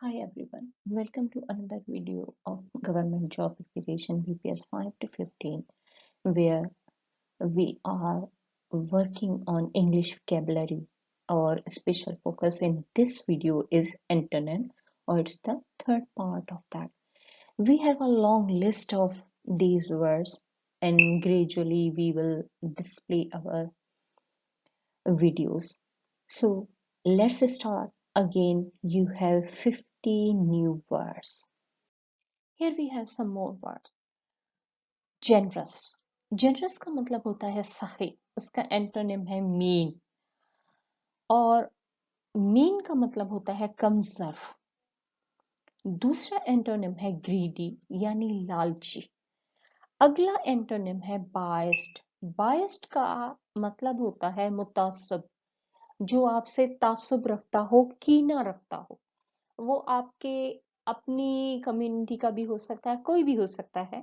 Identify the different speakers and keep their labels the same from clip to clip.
Speaker 1: Hi everyone, welcome to another video of Government Job Application BPS 5 to 15, where we are working on English vocabulary. Our special focus in this video is antonym, or it's the third part of that. We have a long list of these words, and gradually we will display our videos. So let's start. Again, you have 50 new words. Here we have some more words. Generous. Generous का मतलब होता है सही, उसका antonym है mean. और mean का मतलब होता है कमजोर। दूसरा एंटोनिम है ग्रीडी यानी लालची। अगला एंटोनिम है बायस्ड। बायस्ड का मतलब होता है मुतासब, जो आपसे तासुब रखता हो, कीना रखता हो। वो आपके अपनी कम्युनिटी का भी हो सकता है, कोई भी हो सकता है।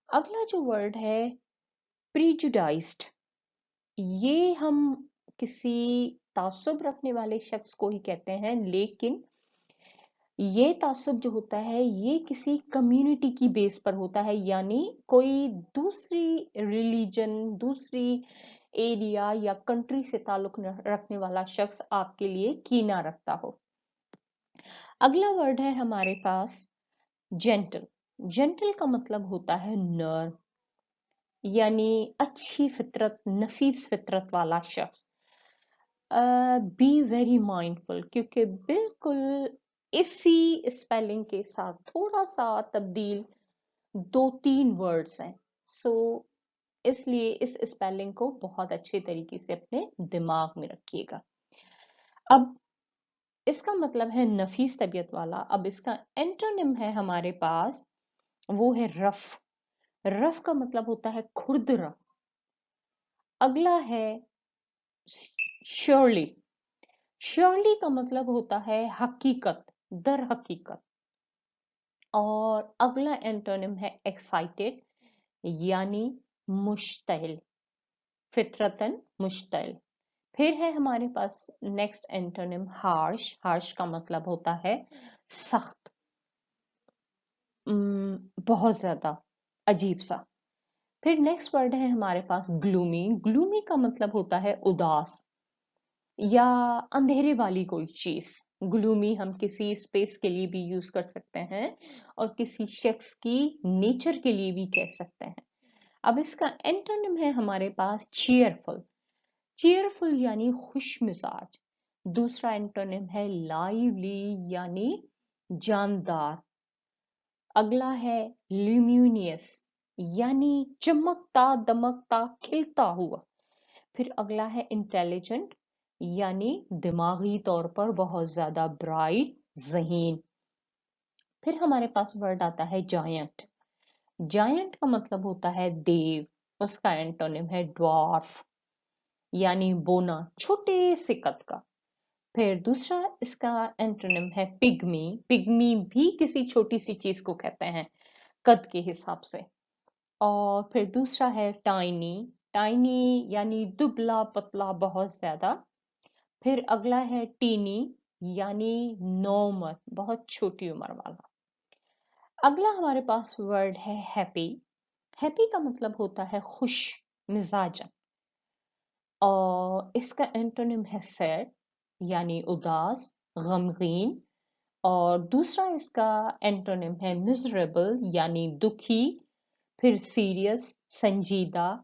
Speaker 1: अगला जो वर्ड है प्रीजुडाइज्ड, ये हम किसी तासुब रखने वाले शख्स को ही कहते हैं, लेकिन ये तासुब जो होता है ये किसी कम्युनिटी की बेस पर होता है, यानी कोई दूसरी रिलीजन, दूसरी एरिया या कंट्री से ताल्लुक रखने वाला शख्स आपके लिए कीना रखता हो। अगला वर्ड है हमारे पास जेंटल। जेंटल का मतलब होता है नर्म, यानी अच्छी फितरत, नफीस फितरत वाला शख्स। बी वेरी माइंडफुल, क्योंकि बिल्कुल इसी स्पेलिंग के साथ थोड़ा सा तब्दील दो तीन वर्ड्स हैं। सो इसलिए इस स्पेलिंग को बहुत अच्छे तरीके से अपने दिमाग में रखिएगा। अब इसका मतलब है नफीस तबीयत वाला। अब इसका एंटोनिम है हमारे पास, वो है रफ। रफ का मतलब होता है खुरदरा। अगला है श्योरली। श्योरली का मतलब होता है हकीकत, दर हकीकत। और अगला एंटोनिम है एक्साइटेड, यानी मुश्तइल, फितरतन मुश्तइल। फिर है हमारे पास नेक्स्ट एंटोनिम हार्श। हार्श का मतलब होता है सख्त, बहुत ज्यादा अजीब सा। फिर नेक्स्ट वर्ड है हमारे पास ग्लूमी। ग्लूमी का मतलब होता है उदास या अंधेरे वाली कोई चीज। ग्लूमी हम किसी स्पेस के लिए भी यूज कर सकते हैं और किसी शख्स की नेचर के लिए भी कह सकते हैं। अब इसका एंटोनिम है हमारे पास चीयरफुल। चीयरफुल यानी खुश मिजाज। दूसरा एंटोनिम है लाइवली, यानी जानदार। अगला है ल्यूमिनियस, यानी चमकता, दमकता, खिलता हुआ। फिर अगला है इंटेलिजेंट, यानी दिमागी तौर पर बहुत ज्यादा ब्राइट, ज़हीन। फिर हमारे पास वर्ड आता है जायंट। जायंट का मतलब होता है देव। उसका एंटोनिम है ड्वार्फ, यानी बोना, छोटे से कद का। फिर दूसरा इसका एंटोनिम है पिग्मी। पिग्मी भी किसी छोटी सी चीज को कहते हैं कद के हिसाब से। और फिर दूसरा है टाइनी। टाइनी यानी दुबला पतला, बहुत ज्यादा। फिर अगला है टीनी, यानी नौमर, बहुत छोटी उम्र वाला। अगला हमारे पास वर्ड है हैप्पी। हैप्पी का मतलब होता है खुश मिजाजन। और इसका एंटोनिम है सैड, यानी उदास, गमगीन। और दूसरा इसका एंटोनिम है मिजरेबल, यानी दुखी। फिर सीरियस, संजीदा।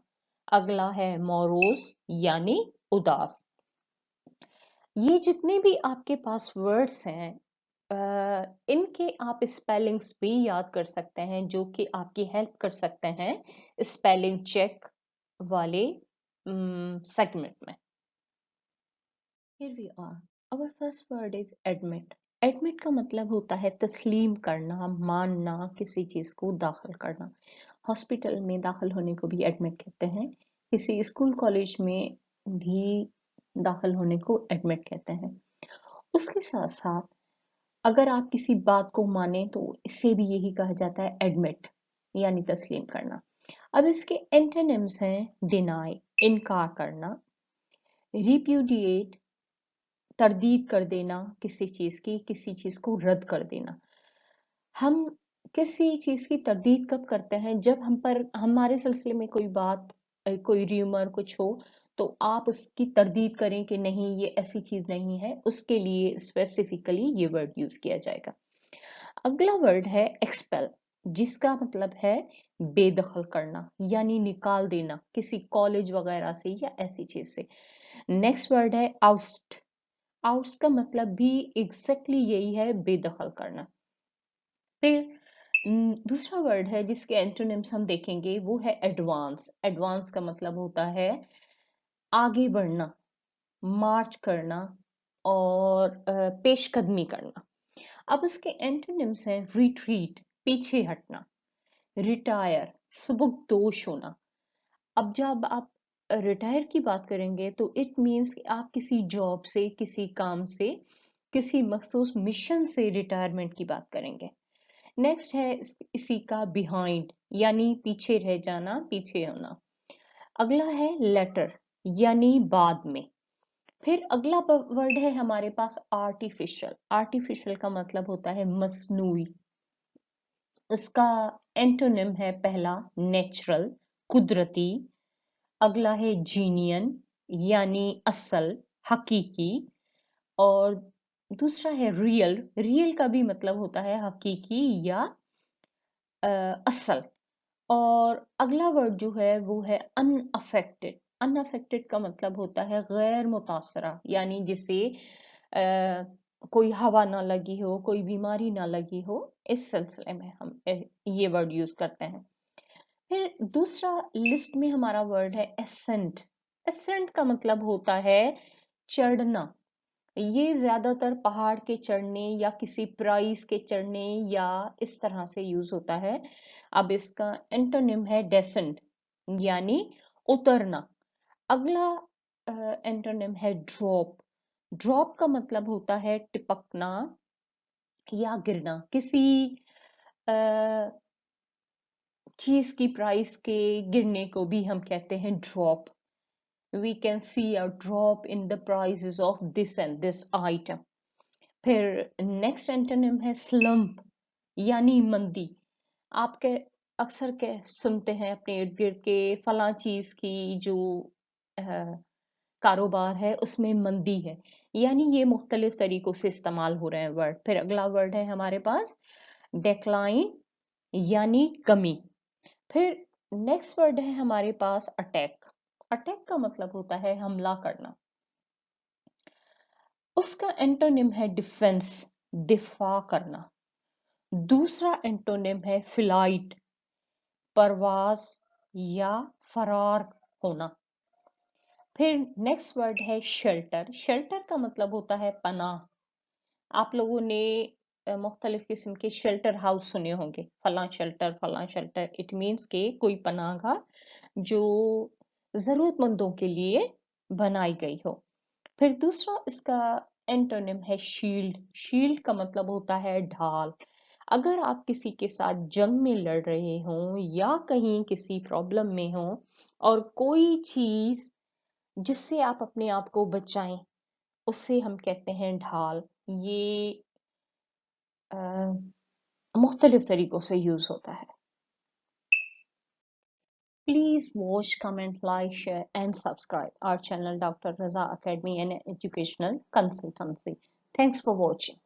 Speaker 1: अगला है मोरोस, यानी उदास। ये जितने भी आपके पास वर्ड्स हैं, इनके आप स्पेलिंग्स भी याद कर सकते हैं, जो कि आपकी हेल्प कर सकते हैं स्पेलिंग चेक वाले सेगमेंट में। Here we are. Our first word is admit. Admit का मतलब होता है तस्लीम करना, मानना, किसी चीज को दाखिल करना। हॉस्पिटल में दाखिल होने को भी एडमिट कहते हैं। किसी स्कूल कॉलेज में भी दाखिल होने को एडमिट कहते हैं। उसके साथ साथ अगर आप किसी बात को माने तो इसे भी यही कहा जाता है एडमिट, यानी तस्लीम करना। अब इसके एंटोनिम्स हैं डिनाई, इनकार करना, रिप्यूडिएट, तरदीद कर देना किसी चीज की, किसी चीज को रद्द कर देना। हम किसी चीज की तरदीद कब करते हैं? जब हम पर हमारे सिलसिले में कोई बात, कोई र्यूमर कुछ हो, तो आप उसकी तरदीद करें कि नहीं ये ऐसी चीज नहीं है, उसके लिए स्पेसिफिकली ये वर्ड यूज किया जाएगा। अगला वर्ड है एक्सपेल, जिसका मतलब है बेदखल करना यानी निकाल देना किसी कॉलेज वगैरह से या ऐसी चीज से। नेक्स्ट वर्ड है आउस्ट। आउस्ट का मतलब भी एग्जैक्टली यही है, बेदखल करना। फिर दूसरा वर्ड है जिसके एंटोनिम्स हम देखेंगे, वो है एडवांस। एडवांस का मतलब होता है आगे बढ़ना, मार्च करना और पेशकदमी करना। अब उसके एंटोनिम्स हैं रिट्रीट, पीछे हटना, रिटायर, सुबुकदोश होना। अब जब आप रिटायर की बात करेंगे तो इट मीन्स कि आप किसी जॉब से, किसी काम से, किसी मखसूस मिशन से रिटायरमेंट की बात करेंगे। नेक्स्ट है इसी का बिहाइंड, यानी पीछे रह जाना, पीछे होना। अगला है लेटर, यानी बाद में। फिर अगला वर्ड है हमारे पास आर्टिफिशियल। आर्टिफिशियल का मतलब होता है मसनूई। इसका एंटोनिम है पहला नेचुरल, कुदरती। अगला है जीनियन, यानी असल, हकीकी। और दूसरा है रियल। रियल का भी मतलब होता है हकीकी या असल। और अगला वर्ड जो है वो है अनअफेक्टेड। अनअफेक्टेड का मतलब होता है गैर मुतासरा, यानी जिसे कोई हवा ना लगी हो, कोई बीमारी ना लगी हो, इस सिलसिले में हम ये वर्ड यूज करते हैं। फिर दूसरा लिस्ट में हमारा वर्ड है एसेंट। एसेंट का मतलब होता है चढ़ना। ये ज्यादातर पहाड़ के चढ़ने या किसी प्राइस के चढ़ने या इस तरह से यूज होता है। अब इसका एंटोनिम है डेसेंट, यानी उतरना। अगला एंटोनिम है ड्रॉप। ड्रॉप का मतलब होता है टिपकना या गिरना। किसी चीज की प्राइस के गिरने को भी हम कहते हैं drop. We can see a drop in the prices of this and this item. फिर नेक्स्ट एंटोनिम है स्लम्प, यानी मंदी। आपके अक्सर के सुनते हैं अपने इर्द गिर्द के फला चीज की जो कारोबार है उसमें मंदी है, यानी ये मुख्तलिफ तरीकों से इस्तेमाल हो रहे हैं वर्ड। फिर अगला वर्ड है हमारे पास डेक्लाइन, यानी कमी। फिर नेक्स्ट वर्ड है हमारे पास अटैक। अटैक का मतलब होता है हमला करना। उसका एंटोनिम है डिफेंस, दिफा करना। दूसरा एंटोनिम है फ्लाइट, परवाज या फरार होना। फिर नेक्स्ट वर्ड है शेल्टर। शेल्टर का मतलब होता है पनाह। आप लोगों ने मुख्तलिफ किस्म के शेल्टर हाउस सुने होंगे, फला शेल्टर, फला शेल्टर। इट मीन्स के कोई पनाहगाह जो जरूरतमंदों के लिए बनाई गई हो। फिर दूसरा इसका एंटोनिम है शील्ड। शील्ड का मतलब होता है ढाल। अगर आप किसी के साथ जंग में लड़ रहे हों या कहीं किसी प्रॉब्लम में हो और कोई चीज जिससे आप अपने आप को बचाएं, उसे हम कहते हैं ढाल। ये मुख्तलिफ तरीकों से यूज होता है। Please watch, comment, like, share, and subscribe our channel, Dr. Raza Academy and Educational Consultancy. Thanks for watching.